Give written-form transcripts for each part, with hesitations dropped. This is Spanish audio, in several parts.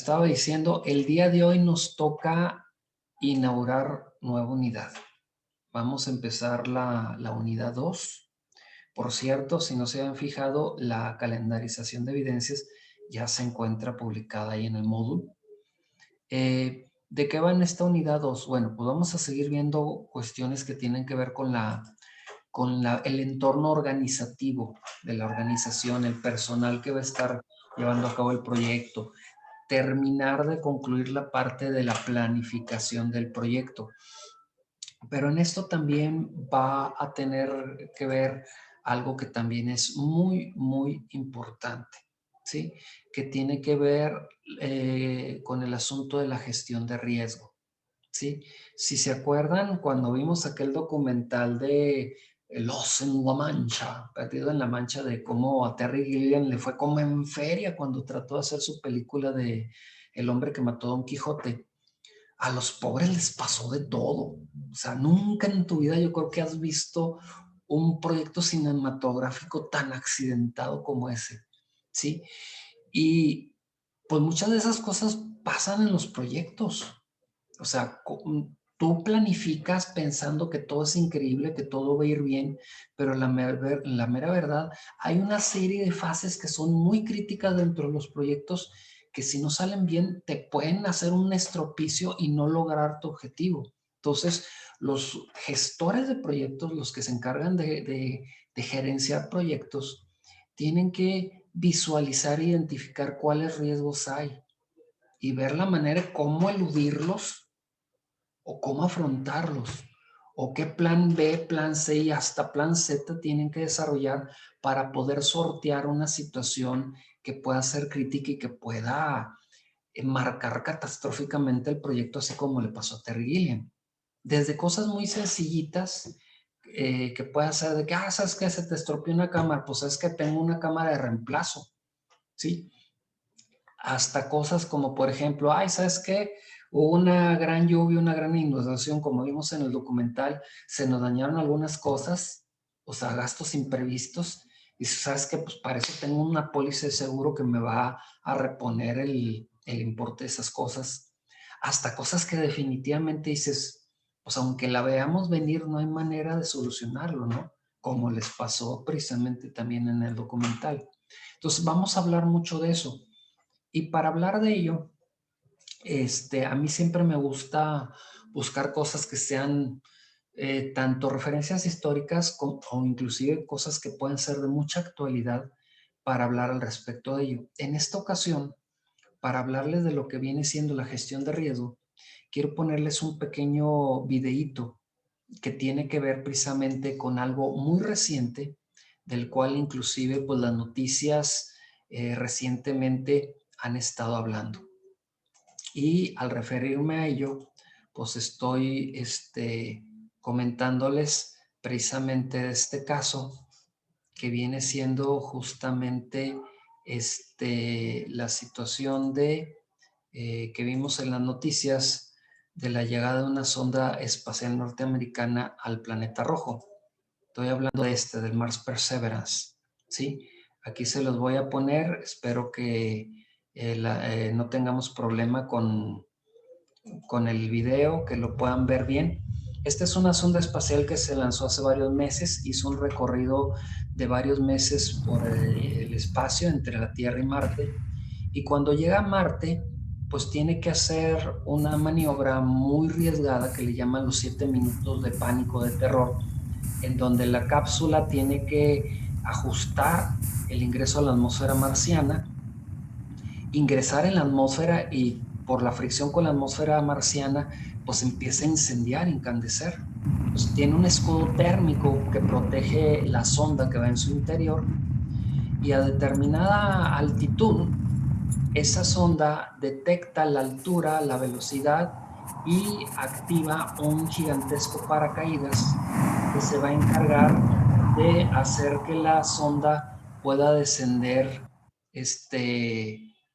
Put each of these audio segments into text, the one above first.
Estaba diciendo, el día de hoy nos toca inaugurar nueva unidad. Vamos a empezar la unidad 2. Por cierto, si no se han fijado, la calendarización de evidencias ya se encuentra publicada ahí en el módulo. ¿De qué va en esta unidad 2? Bueno, pues vamos a seguir viendo cuestiones que tienen que ver con el entorno organizativo de la organización, el personal que va a estar llevando a cabo el proyecto, terminar de concluir la parte de la planificación del proyecto. Pero en esto también va a tener que ver algo que también es muy, muy importante, ¿sí? Que tiene que ver con el asunto de la gestión de riesgo, ¿sí? Si se acuerdan, cuando vimos aquel documental de Los en la Mancha, Perdido en la Mancha, de cómo a Terry Gilliam le fue como en feria cuando trató de hacer su película de El hombre que mató a Don Quijote. A los pobres les pasó de todo. O sea, nunca en tu vida yo creo que has visto un proyecto cinematográfico tan accidentado como ese, ¿sí? Y pues muchas de esas cosas pasan en los proyectos. O sea, tú planificas pensando que todo es increíble, que todo va a ir bien, pero la mera verdad, hay una serie de fases que son muy críticas dentro de los proyectos que si no salen bien te pueden hacer un estropicio y no lograr tu objetivo. Entonces, los gestores de proyectos, los que se encargan de gerenciar proyectos, tienen que visualizar e identificar cuáles riesgos hay y ver la manera de cómo eludirlos o cómo afrontarlos, o qué plan B, plan C y hasta plan Z tienen que desarrollar para poder sortear una situación que pueda ser crítica y que pueda marcar catastróficamente el proyecto, así como le pasó a Terry Gilliam. Desde cosas muy sencillitas que pueda ser de que, ¿sabes qué? Se te estropeó una cámara, pues es que tengo una cámara de reemplazo, ¿sí? Hasta cosas como, por ejemplo, ¿sabes qué? Hubo una gran lluvia, una gran inundación, como vimos en el documental, se nos dañaron algunas cosas, o sea, gastos imprevistos, y ¿sabes qué? Pues para eso tengo una póliza de seguro que me va a reponer el importe de esas cosas. Hasta cosas que definitivamente dices, pues aunque la veamos venir, no hay manera de solucionarlo, ¿no? Como les pasó precisamente también en el documental. Entonces, vamos a hablar mucho de eso. Y para hablar de ello, a mí siempre me gusta buscar cosas que sean tanto referencias históricas o inclusive cosas que pueden ser de mucha actualidad para hablar al respecto de ello. En esta ocasión, para hablarles de lo que viene siendo la gestión de riesgo, quiero ponerles un pequeño videíto que tiene que ver precisamente con algo muy reciente, del cual inclusive pues las noticias recientemente han estado hablando. Y al referirme a ello, pues estoy comentándoles precisamente de este caso que viene siendo justamente la situación que vimos en las noticias de la llegada de una sonda espacial norteamericana al planeta rojo. Estoy hablando del Mars Perseverance, ¿sí? Aquí se los voy a poner, espero que no tengamos problema con el video, que lo puedan ver bien. Esta es una sonda espacial que se lanzó hace varios meses, hizo un recorrido de varios meses por el espacio entre la Tierra y Marte, y cuando llega a Marte, pues tiene que hacer una maniobra muy arriesgada que le llaman los 7 minutos de pánico, de terror, en donde la cápsula tiene que ajustar el ingreso a la atmósfera marciana, ingresar en la atmósfera y por la fricción con la atmósfera marciana, pues empieza a incendiar, incandescer. Pues tiene un escudo térmico que protege la sonda que va en su interior y a determinada altitud, esa sonda detecta la altura, la velocidad y activa un gigantesco paracaídas que se va a encargar de hacer que la sonda pueda descender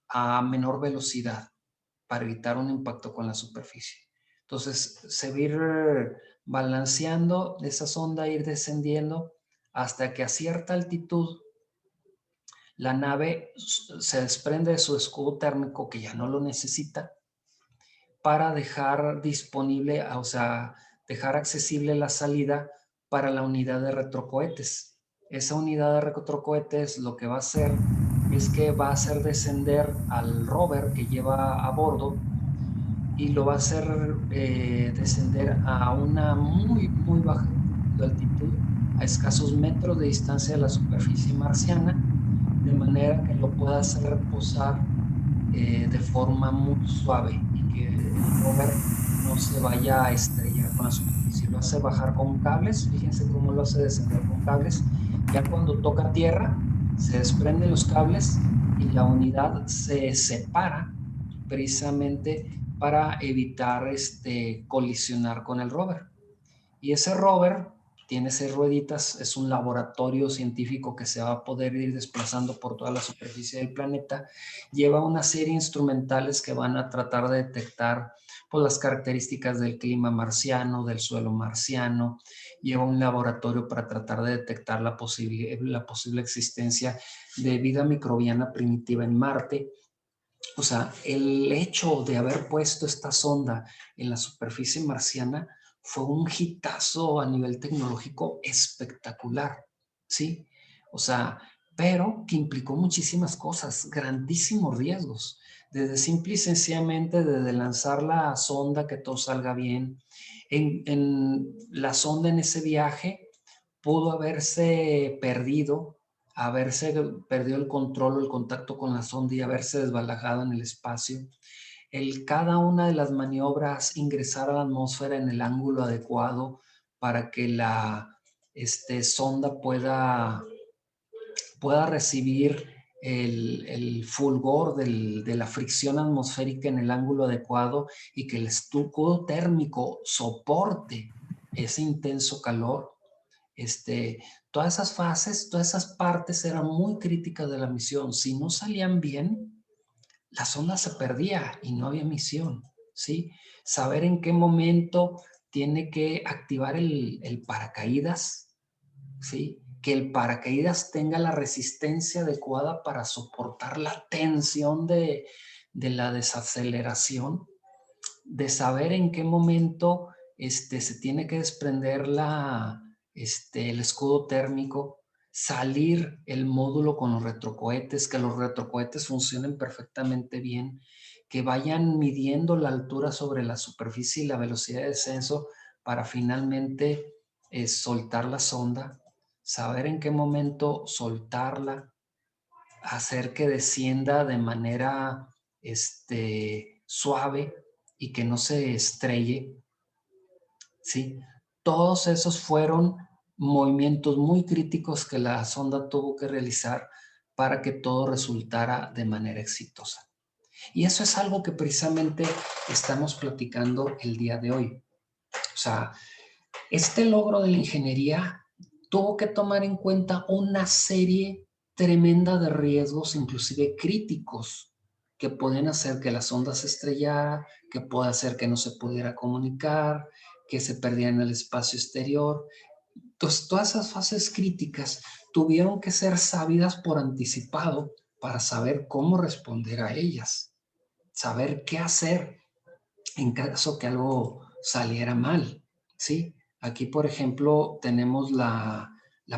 a menor velocidad para evitar un impacto con la superficie. Entonces, se va a ir balanceando esa sonda, ir descendiendo hasta que a cierta altitud la nave se desprende de su escudo térmico, que ya no lo necesita, para dejar disponible, o sea, dejar accesible la salida para la unidad de retrocohetes. Esa unidad de retrocohetes lo que va a hacer es que va a hacer descender al rover que lleva a bordo y lo va a hacer descender a una muy, muy baja altitud, a escasos metros de distancia de la superficie marciana, de manera que lo pueda hacer posar de forma muy suave y que el rover no se vaya a estrellar con la superficie. Lo hace bajar con cables, fíjense cómo lo hace descender con cables. Ya cuando toca tierra, se desprenden los cables y la unidad se separa precisamente para evitar colisionar con el rover. Y ese rover tiene 6 rueditas, es un laboratorio científico que se va a poder ir desplazando por toda la superficie del planeta. Lleva una serie de instrumentales que van a tratar de detectar pues, las características del clima marciano, del suelo marciano. Lleva un laboratorio para tratar de detectar la posible existencia de vida microbiana primitiva en Marte. O sea, el hecho de haber puesto esta sonda en la superficie marciana fue un hitazo a nivel tecnológico espectacular, ¿sí? O sea, pero que implicó muchísimas cosas, grandísimos riesgos, desde simple y sencillamente desde lanzar la sonda, que todo salga bien. En la sonda en ese viaje pudo haberse perdido, haberse perdido el control o el contacto con la sonda y haberse desbalajado en el espacio. Cada una de las maniobras ingresar a la atmósfera en el ángulo adecuado para que la sonda pueda recibir el fulgor de la fricción atmosférica en el ángulo adecuado y que el escudo térmico soporte ese intenso calor. Todas esas fases, todas esas partes eran muy críticas de la misión. Si no salían bien, la sonda se perdía y no había misión, ¿sí? Saber en qué momento tiene que activar el paracaídas, ¿sí? Que el paracaídas tenga la resistencia adecuada para soportar la tensión de la desaceleración, de saber en qué momento se tiene que desprender el escudo térmico, salir el módulo con los retrocohetes, que los retrocohetes funcionen perfectamente bien, que vayan midiendo la altura sobre la superficie y la velocidad de descenso para finalmente soltar la sonda, saber en qué momento soltarla, hacer que descienda de manera suave y que no se estrelle, ¿sí? Todos esos fueron movimientos muy críticos que la sonda tuvo que realizar para que todo resultara de manera exitosa. Y eso es algo que precisamente estamos platicando el día de hoy. O sea, este logro de la ingeniería tuvo que tomar en cuenta una serie tremenda de riesgos, inclusive críticos, que pueden hacer que la sonda se estrellara, que puede hacer que no se pudiera comunicar, que se perdiera en el espacio exterior. Entonces, todas esas fases críticas tuvieron que ser sabidas por anticipado para saber cómo responder a ellas, saber qué hacer en caso que algo saliera mal, ¿sí? Aquí, por ejemplo, tenemos la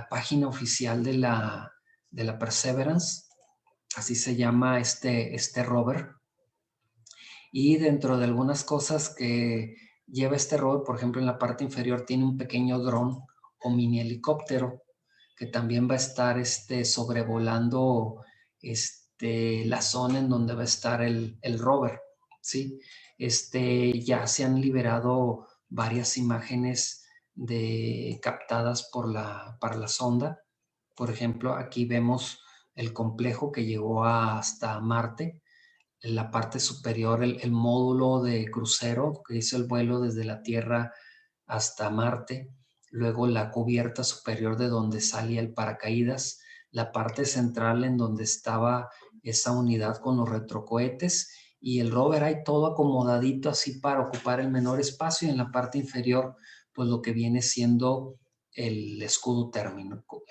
página oficial de la Perseverance, así se llama este rover, y dentro de algunas cosas que lleva este rover, por ejemplo, en la parte inferior tiene un pequeño dron o mini helicóptero que también va a estar sobrevolando la zona en donde va a estar el rover, ¿sí? Ya se han liberado varias imágenes captadas para la sonda. Por ejemplo, aquí vemos el complejo que llegó hasta Marte. En la parte superior, el módulo de crucero que hizo el vuelo desde la Tierra hasta Marte. Luego la cubierta superior de donde salía el paracaídas. La parte central en donde estaba esa unidad con los retrocohetes y el rover ahí todo acomodadito así para ocupar el menor espacio, y en la parte inferior pues lo que viene siendo el escudo térmico,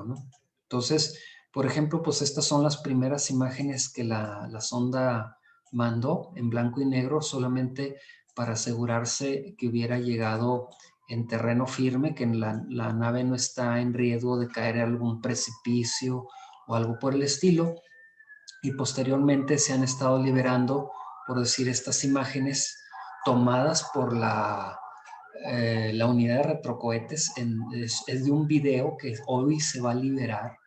¿no? Entonces, Por ejemplo, pues estas son las primeras imágenes que la sonda mandó en blanco y negro, solamente para asegurarse que hubiera llegado en terreno firme, que la nave no está en riesgo de caer en algún precipicio o algo por el estilo. Y posteriormente se han estado liberando, por decir, estas imágenes tomadas por la unidad de retrocohetes. Es de un video que hoy se va a liberar,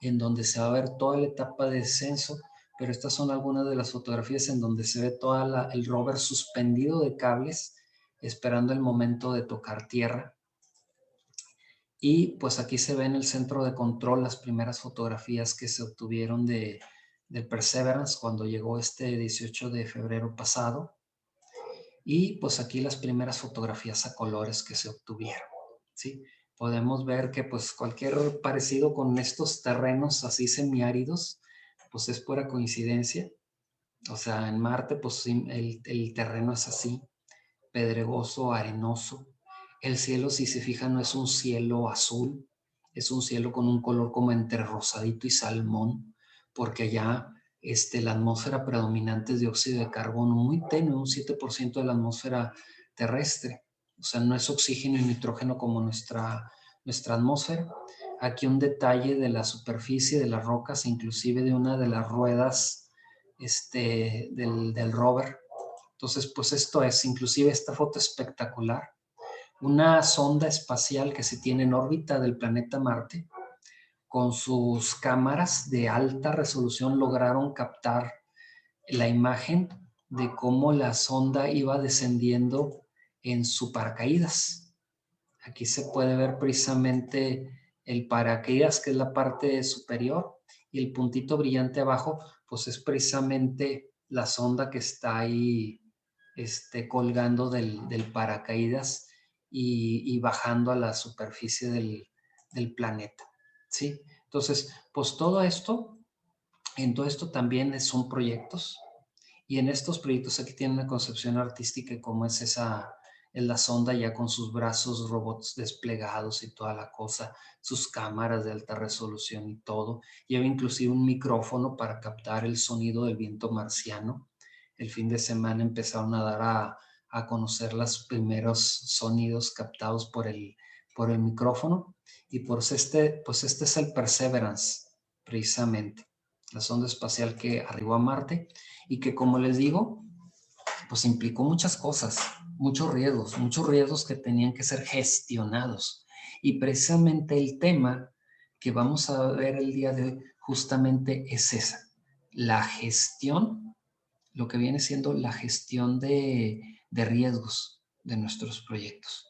en donde se va a ver toda la etapa de descenso, pero estas son algunas de las fotografías en donde se ve toda el rover suspendido de cables, esperando el momento de tocar tierra. Y pues aquí se ve en el centro de control las primeras fotografías que se obtuvieron del Perseverance cuando llegó este 18 de febrero pasado. Y pues aquí las primeras fotografías a colores que se obtuvieron, ¿sí? Podemos ver que pues cualquier parecido con estos terrenos así semiáridos, pues es pura coincidencia. O sea, en Marte pues el terreno es así, pedregoso, arenoso. El cielo, si se fijan, no es un cielo azul, es un cielo con un color como entre rosadito y salmón, porque allá la atmósfera predominante es de óxido de carbono muy tenue, un 7% de la atmósfera terrestre. O sea, no es oxígeno y nitrógeno como nuestra atmósfera. Aquí un detalle de la superficie de las rocas, inclusive de una de las ruedas del rover. Entonces, pues esto es, inclusive esta foto espectacular, una sonda espacial que se tiene en órbita del planeta Marte, con sus cámaras de alta resolución lograron captar la imagen de cómo la sonda iba descendiendo en su paracaídas. Aquí se puede ver precisamente el paracaídas, que es la parte superior, y el puntito brillante abajo, pues es precisamente la sonda que está ahí colgando del paracaídas y bajando a la superficie del planeta, ¿sí? Entonces, pues en todo esto también son proyectos, y en estos proyectos aquí tiene una concepción artística como es la sonda ya con sus brazos robots desplegados y toda la cosa, sus cámaras de alta resolución y todo. Lleva inclusive un micrófono para captar el sonido del viento marciano. El fin de semana empezaron a dar a conocer los primeros sonidos captados por el micrófono. Y pues este es el Perseverance, precisamente, la sonda espacial que arribó a Marte y que, como les digo, pues implicó muchas cosas, muchos riesgos que tenían que ser gestionados. Y precisamente el tema que vamos a ver el día de hoy justamente es esa, la gestión, lo que viene siendo la gestión de riesgos de nuestros proyectos.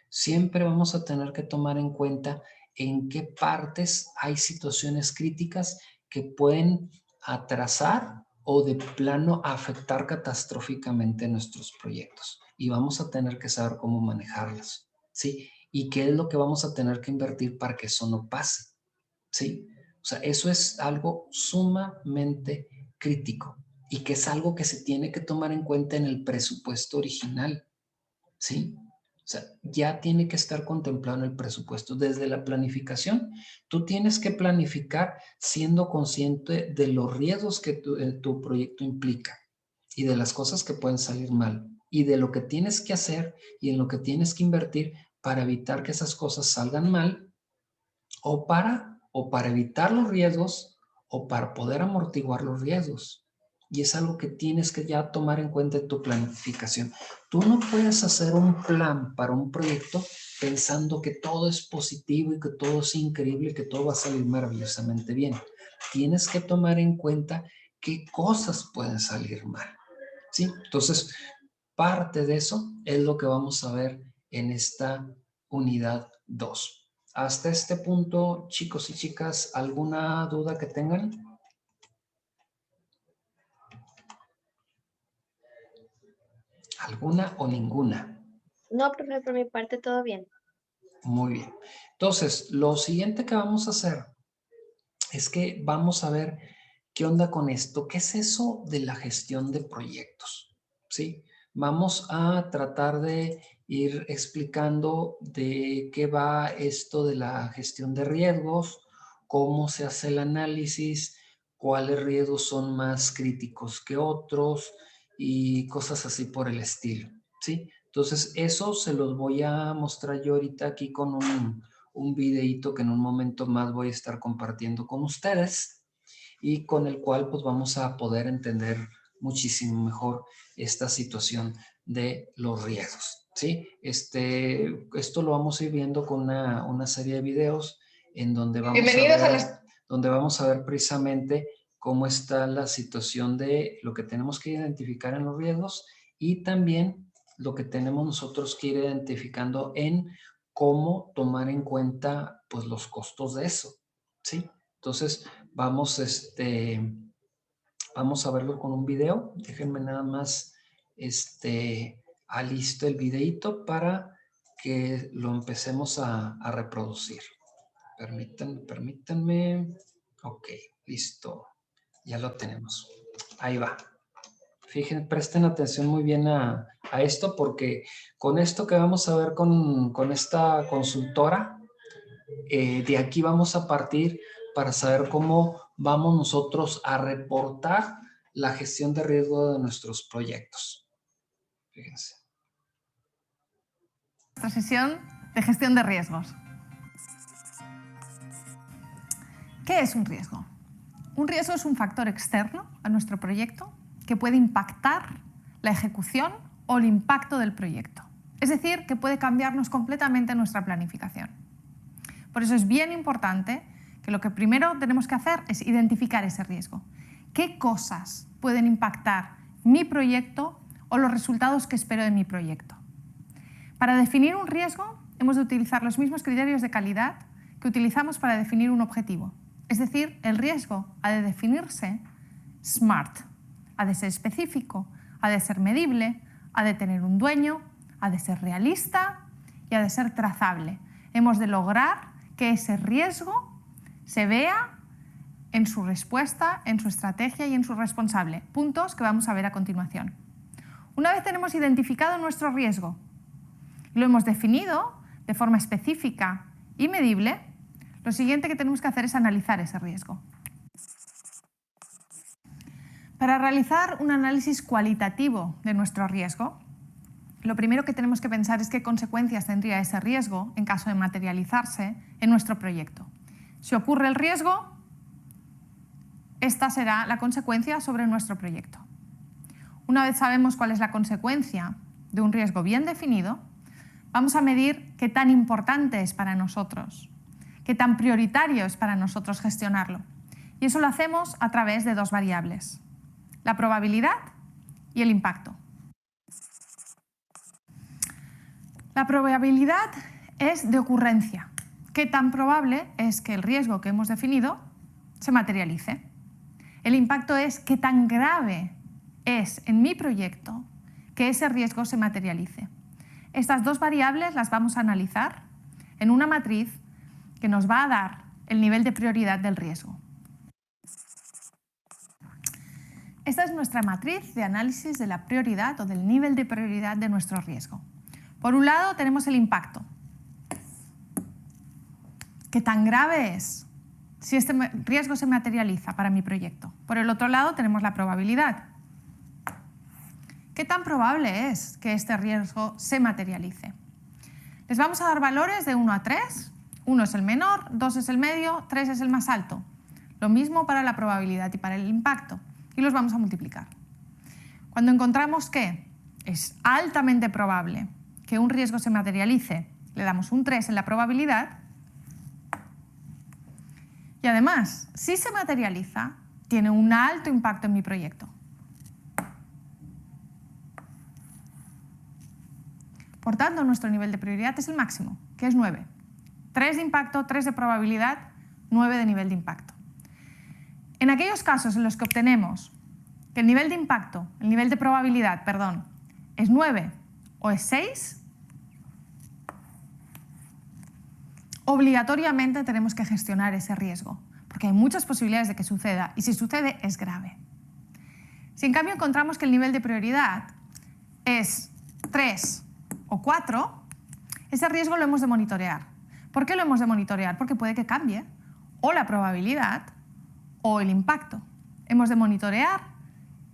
Siempre vamos a tener que tomar en cuenta en qué partes hay situaciones críticas que pueden atrasar o de plano afectar catastróficamente nuestros proyectos. Y vamos a tener que saber cómo manejarlas, ¿sí? Y qué es lo que vamos a tener que invertir para que eso no pase, ¿sí? O sea, eso es algo sumamente crítico y que es algo que se tiene que tomar en cuenta en el presupuesto original, ¿sí? O sea, ya tiene que estar contemplado en el presupuesto. Desde la planificación, tú tienes que planificar siendo consciente de los riesgos que tu proyecto implica y de las cosas que pueden salir mal y de lo que tienes que hacer y en lo que tienes que invertir para evitar que esas cosas salgan mal o para evitar los riesgos o para poder amortiguar los riesgos. Y es algo que tienes que ya tomar en cuenta en tu planificación. Tú no puedes hacer un plan para un proyecto pensando que todo es positivo y que todo es increíble y que todo va a salir maravillosamente bien. Tienes que tomar en cuenta qué cosas pueden salir mal, ¿sí? Entonces, parte de eso es lo que vamos a ver en esta unidad 2. Hasta este punto, chicos y chicas, ¿alguna duda que tengan? ¿Alguna o ninguna? No, profe, por mi parte todo bien. Muy bien. Entonces, lo siguiente que vamos a hacer es que vamos a ver qué onda con esto. ¿Qué es eso de la gestión de proyectos? ¿Sí? Vamos a tratar de ir explicando de qué va esto de la gestión de riesgos, cómo se hace el análisis, cuáles riesgos son más críticos que otros y cosas así por el estilo, ¿sí? Entonces, eso se los voy a mostrar yo ahorita aquí con un videíto que en un momento más voy a estar compartiendo con ustedes y con el cual pues vamos a poder entender muchísimo mejor esta situación de los riesgos, ¿sí? Esto lo vamos a ir viendo con una serie de videos en donde vamos a ver precisamente cómo está la situación de lo que tenemos que identificar en los riesgos y también lo que tenemos nosotros que ir identificando en cómo tomar en cuenta pues los costos de eso, ¿sí? Entonces vamos a verlo con un video. Déjenme nada más alisto el videito para que lo empecemos a reproducir. Permítanme. Ok, listo. Ya lo tenemos. Ahí va. Fíjense, presten atención muy bien a esto porque con esto que vamos a ver con esta consultora, de aquí vamos a partir para saber cómo vamos nosotros a reportar la gestión de riesgo de nuestros proyectos. Fíjense. Nuestra sesión de gestión de riesgos. ¿Qué es un riesgo? Un riesgo es un factor externo a nuestro proyecto que puede impactar la ejecución o el impacto del proyecto. Es decir, que puede cambiarnos completamente nuestra planificación. Por eso es bien importante que lo que primero tenemos que hacer es identificar ese riesgo. ¿Qué cosas pueden impactar mi proyecto o los resultados que espero de mi proyecto? Para definir un riesgo hemos de utilizar los mismos criterios de calidad que utilizamos para definir un objetivo. Es decir, el riesgo ha de definirse SMART. Ha de ser específico, ha de ser medible, ha de tener un dueño, ha de ser realista y ha de ser trazable. Hemos de lograr que ese riesgo se vea en su respuesta, en su estrategia y en su responsable. Puntos que vamos a ver a continuación. Una vez tenemos identificado nuestro riesgo y lo hemos definido de forma específica y medible, lo siguiente que tenemos que hacer es analizar ese riesgo. Para realizar un análisis cualitativo de nuestro riesgo, lo primero que tenemos que pensar es qué consecuencias tendría ese riesgo en caso de materializarse en nuestro proyecto. Si ocurre el riesgo, esta será la consecuencia sobre nuestro proyecto. Una vez sabemos cuál es la consecuencia de un riesgo bien definido, vamos a medir qué tan importante es para nosotros, qué tan prioritario es para nosotros gestionarlo. Y eso lo hacemos a través de dos variables: la probabilidad y el impacto. La probabilidad es de ocurrencia. ¿Qué tan probable es que el riesgo que hemos definido se materialice? El impacto es qué tan grave es en mi proyecto que ese riesgo se materialice. Estas dos variables las vamos a analizar en una matriz que nos va a dar el nivel de prioridad del riesgo. Esta es nuestra matriz de análisis de la prioridad o del nivel de prioridad de nuestro riesgo. Por un lado tenemos el impacto. ¿Qué tan grave es si este riesgo se materializa para mi proyecto? Por el otro lado tenemos la probabilidad. ¿Qué tan probable es que este riesgo se materialice? Les vamos a dar valores de 1 a 3. 1 es el menor, 2 es el medio, 3 es el más alto. Lo mismo para la probabilidad y para el impacto. Y los vamos a multiplicar. Cuando encontramos que es altamente probable que un riesgo se materialice, le damos un 3 en la probabilidad. Y además, si se materializa, tiene un alto impacto en mi proyecto. Por tanto, nuestro nivel de prioridad es el máximo, que es 9. 3 de impacto, 3 de probabilidad, 9 de nivel de impacto. En aquellos casos en los que obtenemos que el nivel de impacto, el nivel de probabilidad, perdón, es 9 o es 6, obligatoriamente tenemos que gestionar ese riesgo, porque hay muchas posibilidades de que suceda y si sucede es grave. Si en cambio encontramos que el nivel de prioridad es 3 o 4, ese riesgo lo hemos de monitorear. ¿Por qué lo hemos de monitorear? Porque puede que cambie o la probabilidad o el impacto. Hemos de monitorear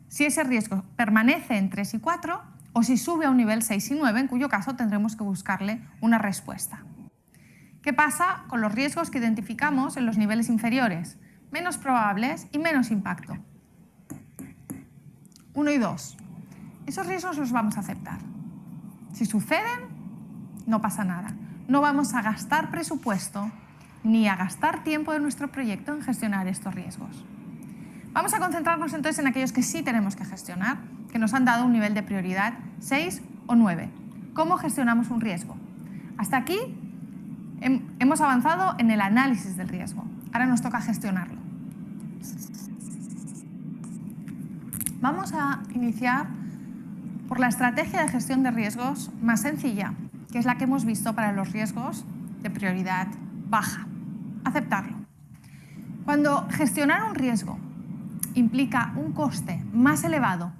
si ese riesgo permanece en 3 y 4 o si sube a un nivel 6 y 9, en cuyo caso tendremos que buscarle una respuesta. ¿Qué pasa con los riesgos que identificamos en los niveles inferiores? Menos probables y menos impacto. 1 y 2. Esos riesgos los vamos a aceptar. Si suceden, no pasa nada. No vamos a gastar presupuesto ni a gastar tiempo de nuestro proyecto en gestionar estos riesgos. Vamos a concentrarnos entonces en aquellos que sí tenemos que gestionar, que nos han dado un nivel de prioridad 6 o 9. ¿Cómo gestionamos un riesgo? Hasta aquí hemos avanzado en el análisis del riesgo. Ahora nos toca gestionarlo. Vamos a iniciar por la estrategia de gestión de riesgos más sencilla, que es la que hemos visto para los riesgos de prioridad baja. Aceptarlo. Cuando gestionar un riesgo implica un coste más elevado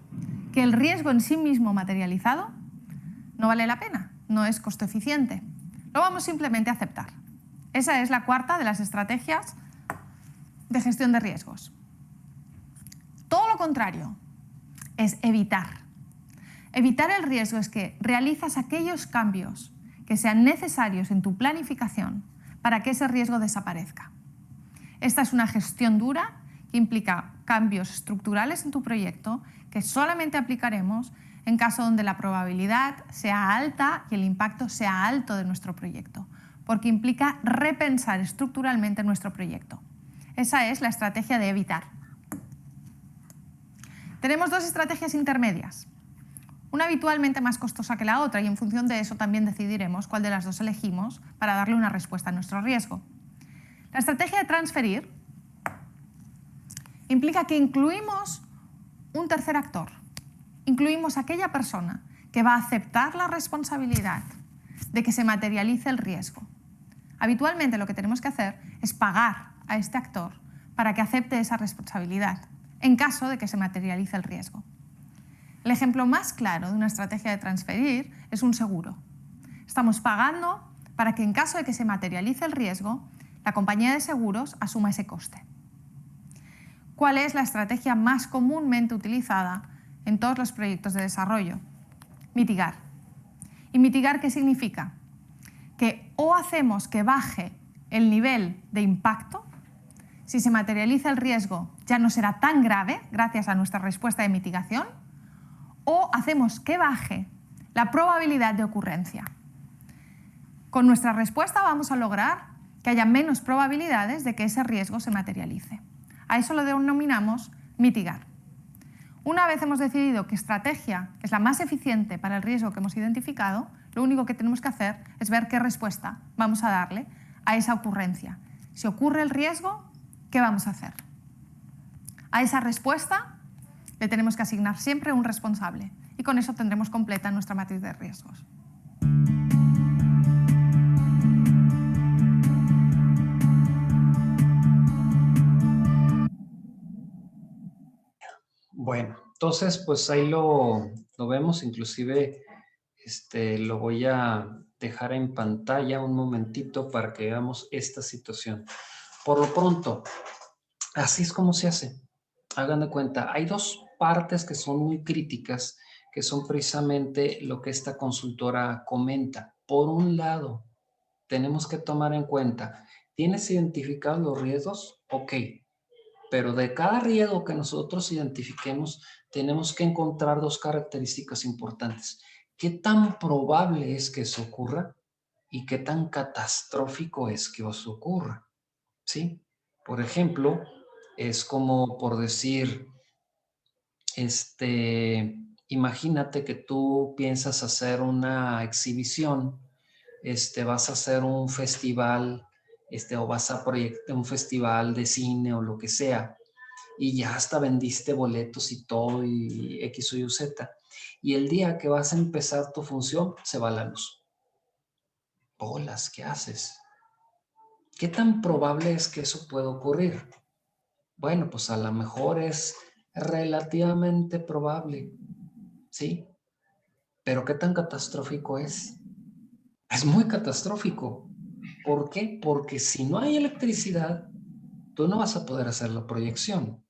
que el riesgo en sí mismo materializado, no vale la pena, no es costo eficiente. Lo vamos simplemente a aceptar. Esa es la cuarta de las estrategias de gestión de riesgos. Todo lo contrario es evitar. Evitar el riesgo es que realizas aquellos cambios que sean necesarios en tu planificación para que ese riesgo desaparezca. Esta es una gestión dura que implica cambios estructurales en tu proyecto que solamente aplicaremos en caso donde la probabilidad sea alta y el impacto sea alto de nuestro proyecto, porque implica repensar estructuralmente nuestro proyecto. Esa es la estrategia de evitar. Tenemos dos estrategias intermedias, una habitualmente más costosa que la otra, y en función de eso también decidiremos cuál de las dos elegimos para darle una respuesta a nuestro riesgo. La estrategia de transferir implica que incluimos un tercer actor, incluimos a aquella persona que va a aceptar la responsabilidad de que se materialice el riesgo. Habitualmente lo que tenemos que hacer es pagar a este actor para que acepte esa responsabilidad, en caso de que se materialice el riesgo. El ejemplo más claro de una estrategia de transferir es un seguro. Estamos pagando para que en caso de que se materialice el riesgo, la compañía de seguros asuma ese coste. ¿Cuál es la estrategia más comúnmente utilizada en todos los proyectos de desarrollo? Mitigar. ¿Y mitigar qué significa? Que o hacemos que baje el nivel de impacto, si se materializa el riesgo ya no será tan grave gracias a nuestra respuesta de mitigación, o hacemos que baje la probabilidad de ocurrencia. Con nuestra respuesta vamos a lograr que haya menos probabilidades de que ese riesgo se materialice. A eso lo denominamos mitigar. Una vez hemos decidido qué estrategia es la más eficiente para el riesgo que hemos identificado, lo único que tenemos que hacer es ver qué respuesta vamos a darle a esa ocurrencia. Si ocurre el riesgo, ¿qué vamos a hacer? A esa respuesta le tenemos que asignar siempre un responsable y con eso tendremos completa nuestra matriz de riesgos. Bueno, entonces pues ahí lo vemos, inclusive lo voy a dejar en pantalla un momentito para que veamos esta situación. Por lo pronto, así es como se hace. Hagan de cuenta, hay dos partes que son muy críticas, que son precisamente lo que esta consultora comenta. Por un lado, tenemos que tomar en cuenta, ¿tienes identificados los riesgos? Ok, pero de cada riesgo que nosotros identifiquemos, tenemos que encontrar dos características importantes. ¿Qué tan probable es que eso ocurra? ¿Y qué tan catastrófico es que eso ocurra? ¿Sí? Por ejemplo, es como por decir, imagínate que tú piensas hacer una exhibición, vas a hacer un festival, o vas a proyectar un festival de cine o lo que sea, y ya hasta vendiste boletos y todo, y X o Y, Z. Y el día que vas a empezar tu función, se va la luz. Bolas, ¿qué haces? ¿Qué tan probable es que eso pueda ocurrir? Bueno, pues a lo mejor es relativamente probable, ¿sí? Pero ¿qué tan catastrófico es? Es muy catastrófico. ¿Por qué? Porque si no hay electricidad, tú no vas a poder hacer la proyección.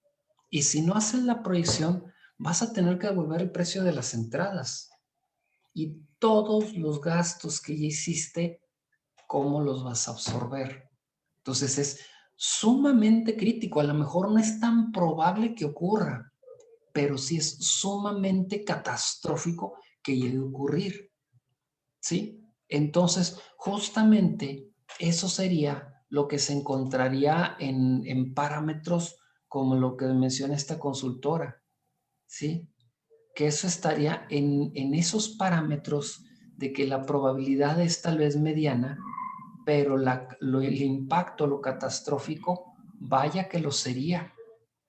Y si no haces la proyección, vas a tener que devolver el precio de las entradas. Y todos los gastos que ya hiciste, ¿cómo los vas a absorber? Entonces es sumamente crítico. A lo mejor no es tan probable que ocurra, pero sí es sumamente catastrófico que llegue a ocurrir. ¿Sí? Entonces, justamente eso sería lo que se encontraría en parámetros como lo que menciona esta consultora, ¿sí? Que eso estaría en esos parámetros de que la probabilidad es tal vez mediana, pero el impacto, lo catastrófico, vaya que lo sería,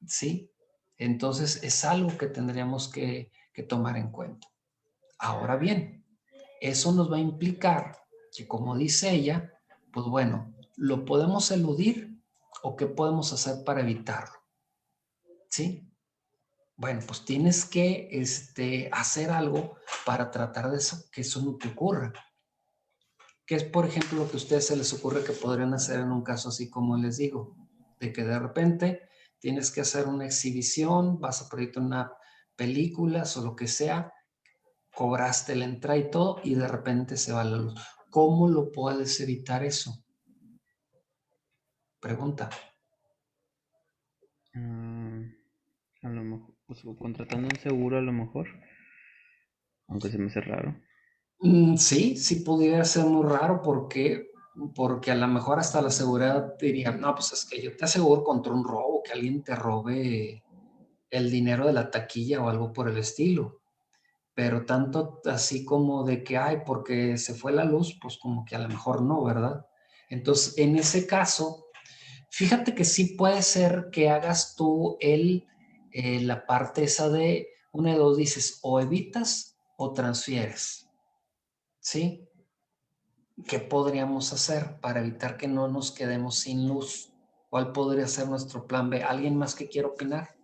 ¿sí? Entonces es algo que tendríamos que tomar en cuenta. Ahora bien, eso nos va a implicar que, como dice ella, pues bueno, ¿lo podemos eludir o qué podemos hacer para evitarlo? ¿Sí? Bueno, pues tienes que hacer algo para tratar de eso, que eso no te ocurra. ¿Qué es, por ejemplo, lo que a ustedes se les ocurre que podrían hacer en un caso así como les digo? De que de repente tienes que hacer una exhibición, vas a proyectar una película o lo que sea, cobraste la entrada y todo, y de repente se va la luz. ¿Cómo lo puedes evitar eso? Pregunta. A lo mejor, pues, contratando un seguro a lo mejor, aunque se me hace raro. Sí, sí pudiera ser muy raro porque a lo mejor hasta la seguridad diría, no, pues es que yo te aseguro contra un robo, que alguien te robe el dinero de la taquilla o algo por el estilo. Pero tanto así como de que, ay, porque se fue la luz, pues como que a lo mejor no, ¿verdad? Entonces, en ese caso, fíjate que sí puede ser que hagas tú la parte esa de una de dos, dices, o evitas o transfieres, ¿sí? ¿Qué podríamos hacer para evitar que no nos quedemos sin luz? ¿Cuál podría ser nuestro plan B? ¿Alguien más que quiera opinar?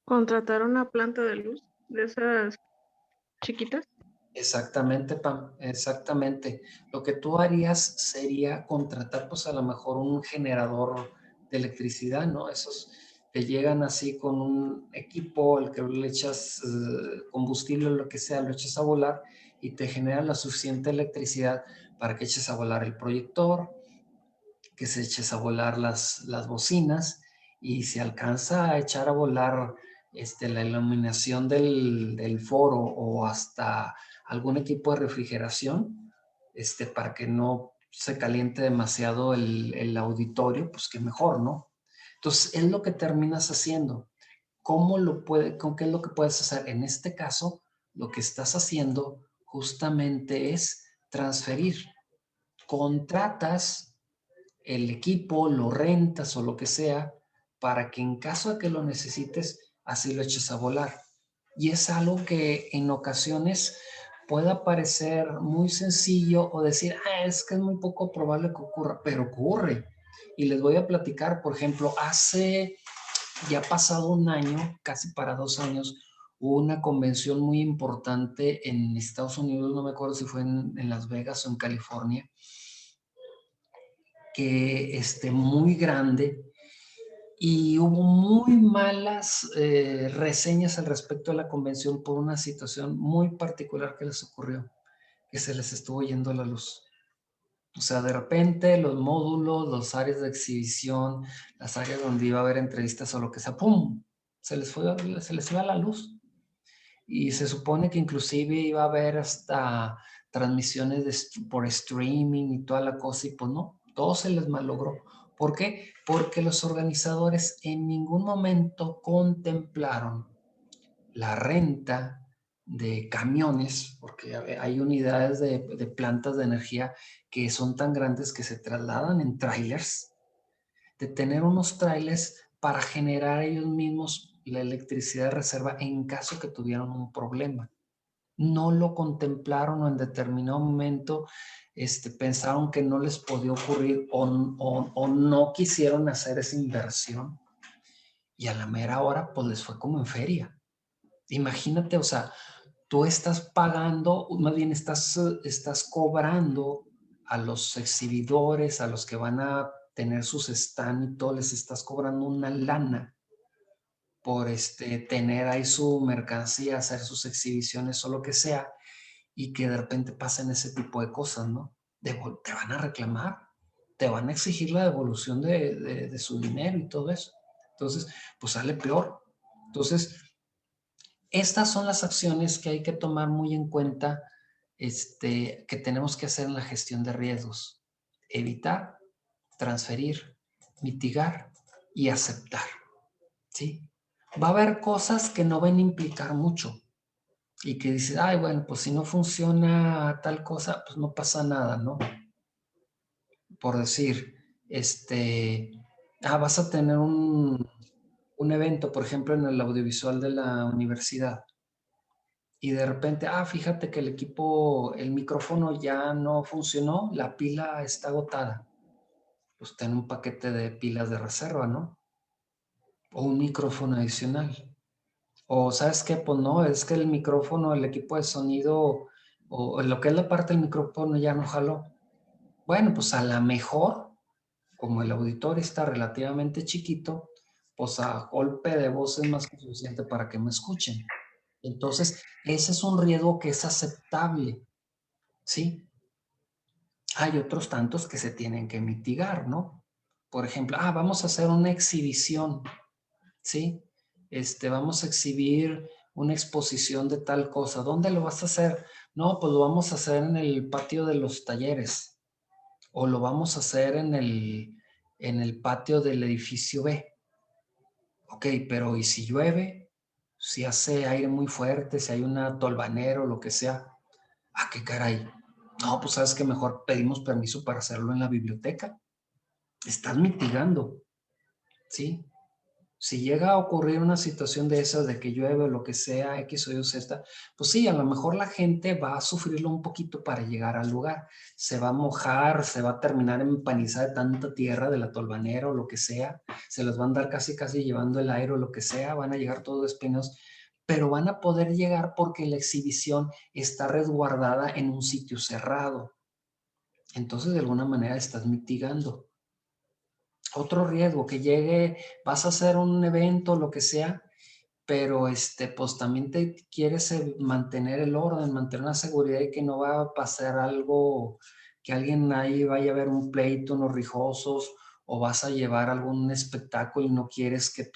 Contratar una planta de luz de esas chiquitas. Exactamente, Pam, exactamente. Lo que tú harías sería contratar, pues a lo mejor un generador de electricidad, ¿no? Esos que llegan así con un equipo al que le echas combustible o lo que sea, lo echas a volar y te genera la suficiente electricidad para que eches a volar el proyector, que se eches a volar las bocinas y se alcanza a echar a volar la iluminación del foro o hasta algún equipo de refrigeración, para que no se caliente demasiado el auditorio, pues que mejor, ¿no? Entonces, es lo que terminas haciendo. ¿Con qué es lo que puedes hacer? En este caso, lo que estás haciendo justamente es transferir. Contratas el equipo, lo rentas o lo que sea, para que en caso de que lo necesites, así lo eches a volar. Y es algo que en ocasiones pueda parecer muy sencillo o decir, es que es muy poco probable que ocurra, pero ocurre. Y les voy a platicar, por ejemplo, hace ya pasado un año, casi para 2 años, hubo una convención muy importante en Estados Unidos, no me acuerdo si fue en Las Vegas o en California, que muy grande y hubo muy malas reseñas al respecto de la convención por una situación muy particular que les ocurrió, que se les estuvo yendo la luz. O sea, de repente los módulos, las áreas de exhibición, las áreas donde iba a haber entrevistas o lo que sea, ¡pum! Se les iba la luz. Y se supone que inclusive iba a haber hasta transmisiones por streaming y toda la cosa, y pues no, todo se les malogró. ¿Por qué? Porque los organizadores en ningún momento contemplaron la renta de camiones, porque hay unidades de plantas de energía que son tan grandes que se trasladan en trailers, de tener unos trailers para generar ellos mismos la electricidad de reserva en caso que tuvieran un problema. No lo contemplaron o en determinado momento pensaron que no les podía ocurrir o no quisieron hacer esa inversión y a la mera hora pues les fue como en feria. Imagínate, o sea, tú estás pagando, más bien estás cobrando a los exhibidores, a los que van a tener sus stand y todo, les estás cobrando una lana por tener ahí su mercancía, hacer sus exhibiciones o lo que sea, y que de repente pasen ese tipo de cosas, ¿no? Te van a reclamar, te van a exigir la devolución de su dinero y todo eso. Entonces, pues sale peor. Entonces, estas son las acciones que hay que tomar muy en cuenta, que tenemos que hacer en la gestión de riesgos. Evitar, transferir, mitigar y aceptar, ¿sí? Va a haber cosas que no van a implicar mucho y que dices, ay, bueno, pues si no funciona tal cosa, pues no pasa nada, ¿no? Por decir, vas a tener un evento, por ejemplo, en el audiovisual de la universidad, y de repente, fíjate que el micrófono ya no funcionó, la pila está agotada. Pues ten un paquete de pilas de reserva, ¿no? O un micrófono adicional. O ¿sabes qué? Pues no, es que el micrófono, el equipo de sonido, o lo que es la parte del micrófono ya no jaló. Bueno, pues a lo mejor, como el auditorio está relativamente chiquito, pues a golpe de voz es más que suficiente para que me escuchen. Entonces, ese es un riesgo que es aceptable, ¿sí? Hay otros tantos que se tienen que mitigar, ¿no? Por ejemplo, vamos a hacer una exhibición, ¿sí? Vamos a exhibir una exposición de tal cosa. ¿Dónde lo vas a hacer? No, pues lo vamos a hacer en el patio de los talleres, o lo vamos a hacer en el patio del edificio B. Ok, pero ¿y si llueve? Si hace aire muy fuerte, si hay una tolvanera o lo que sea. ¿Qué caray? No, pues sabes que mejor pedimos permiso para hacerlo en la biblioteca. Estás mitigando, ¿sí? Si llega a ocurrir una situación de esas, de que llueve o lo que sea, X o Y o Z, pues sí, a lo mejor la gente va a sufrirlo un poquito para llegar al lugar. Se va a mojar, se va a terminar empanizada de tanta tierra de la tolvanera o lo que sea. Se los va a andar casi llevando el aire o lo que sea. Van a llegar todos despinados, pero van a poder llegar porque la exhibición está resguardada en un sitio cerrado. Entonces, de alguna manera estás mitigando. Otro riesgo, que llegue, vas a hacer un evento, lo que sea, pero pues también te quieres mantener el orden, mantener una seguridad de que no va a pasar algo, que alguien ahí vaya a ver un pleito, unos rijosos, o vas a llevar algún espectáculo y no quieres que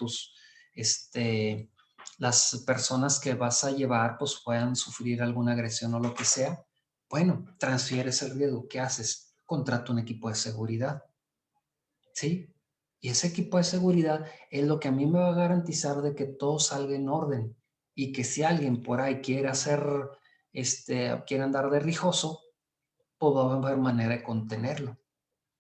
las personas que vas a llevar pues puedan sufrir alguna agresión o lo que sea. Bueno, transfieres el riesgo. ¿Qué haces? Contrata un equipo de seguridad, ¿sí? Y ese equipo de seguridad es lo que a mí me va a garantizar de que todo salga en orden, y que si alguien por ahí quiere quiere andar de rijoso, pues va a haber manera de contenerlo.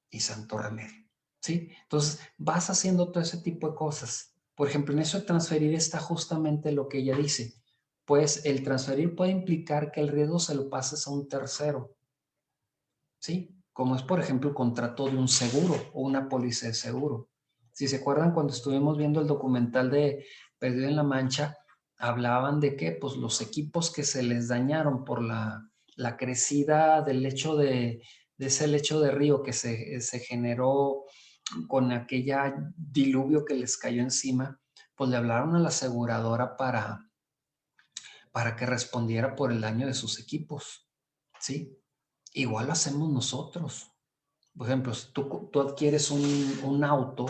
Y santo remedio, ¿sí? Entonces vas haciendo todo ese tipo de cosas. Por ejemplo, en eso de transferir está justamente lo que ella dice. Pues el transferir puede implicar que el riesgo se lo pases a un tercero, ¿sí? Como es, por ejemplo, el contrato de un seguro o una póliza de seguro. Si se acuerdan, cuando estuvimos viendo el documental de Perdido en la Mancha, hablaban de que pues, los equipos que se les dañaron por la crecida del lecho de ese lecho de río que se generó con aquella diluvio que les cayó encima, pues le hablaron a la aseguradora para que respondiera por el daño de sus equipos, ¿sí? Igual lo hacemos nosotros. Por ejemplo, si tú adquieres un auto,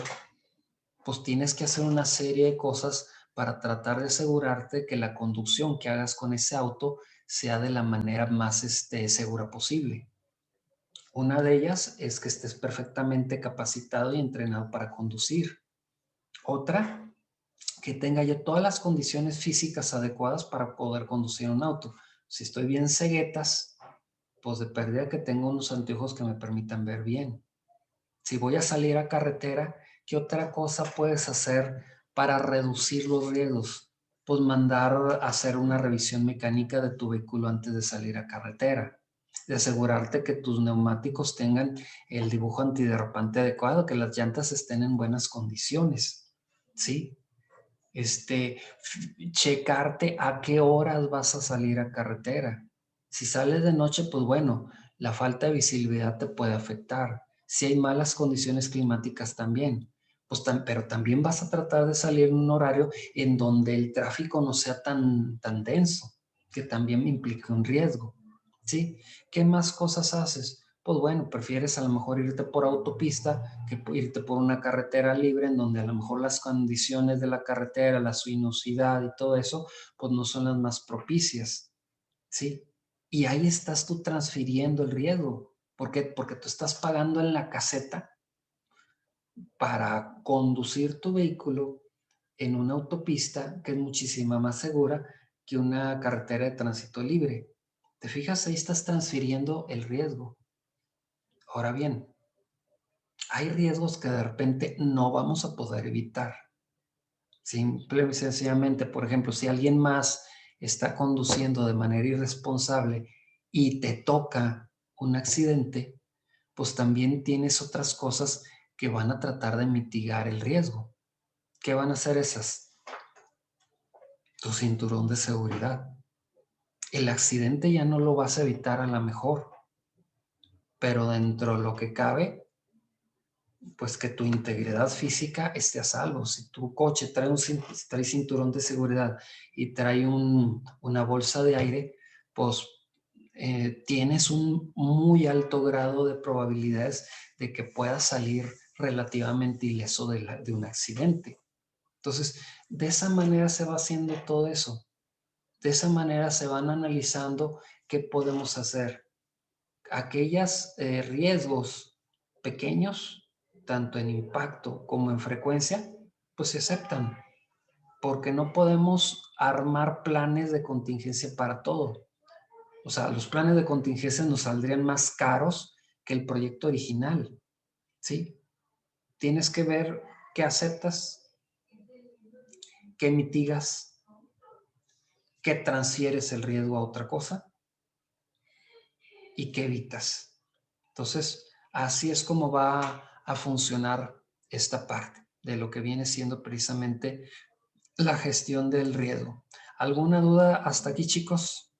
pues tienes que hacer una serie de cosas para tratar de asegurarte que la conducción que hagas con ese auto sea de la manera más segura posible. Una de ellas es que estés perfectamente capacitado y entrenado para conducir. Otra, que tenga yo todas las condiciones físicas adecuadas para poder conducir un auto. Si estoy bien ceguetas, pues de pérdida que tengo unos anteojos que me permitan ver bien. Si voy a salir a carretera, ¿qué otra cosa puedes hacer para reducir los riesgos? Pues mandar a hacer una revisión mecánica de tu vehículo antes de salir a carretera. De asegurarte que tus neumáticos tengan el dibujo antiderrapante adecuado, que las llantas estén en buenas condiciones, ¿sí? Checarte a qué horas vas a salir a carretera. Si sales de noche, pues bueno, la falta de visibilidad te puede afectar. Si hay malas condiciones climáticas también, pues pero también vas a tratar de salir en un horario en donde el tráfico no sea tan denso, que también implica un riesgo, ¿sí? ¿Qué más cosas haces? Pues bueno, prefieres a lo mejor irte por autopista que irte por una carretera libre en donde a lo mejor las condiciones de la carretera, la sinuosidad y todo eso, pues no son las más propicias, ¿sí? Y ahí estás tú transfiriendo el riesgo. ¿Por qué? Porque tú estás pagando en la caseta para conducir tu vehículo en una autopista que es muchísimo más segura que una carretera de tránsito libre. ¿Te fijas? Ahí estás transfiriendo el riesgo. Ahora bien, hay riesgos que de repente no vamos a poder evitar. Simple y sencillamente, por ejemplo, si alguien más está conduciendo de manera irresponsable y te toca un accidente, pues también tienes otras cosas que van a tratar de mitigar el riesgo. ¿Qué van a hacer esas? Tu cinturón de seguridad. El accidente ya no lo vas a evitar a lo mejor, pero dentro de lo que cabe, pues que tu integridad física esté a salvo. Si tu coche trae cinturón de seguridad y trae una bolsa de aire, pues tienes un muy alto grado de probabilidades de que puedas salir relativamente ileso de un accidente. Entonces, de esa manera se va haciendo todo eso. De esa manera se van analizando qué podemos hacer. Aquellos riesgos pequeños, tanto en impacto como en frecuencia, pues se aceptan, porque no podemos armar planes de contingencia para todo. O sea, los planes de contingencia nos saldrían más caros que el proyecto original, ¿sí? Tienes que ver qué aceptas, qué mitigas, qué transfieres el riesgo a otra cosa y qué evitas. Entonces, así es como va a funcionar esta parte de lo que viene siendo precisamente la gestión del riesgo. ¿Alguna duda hasta aquí, chicos?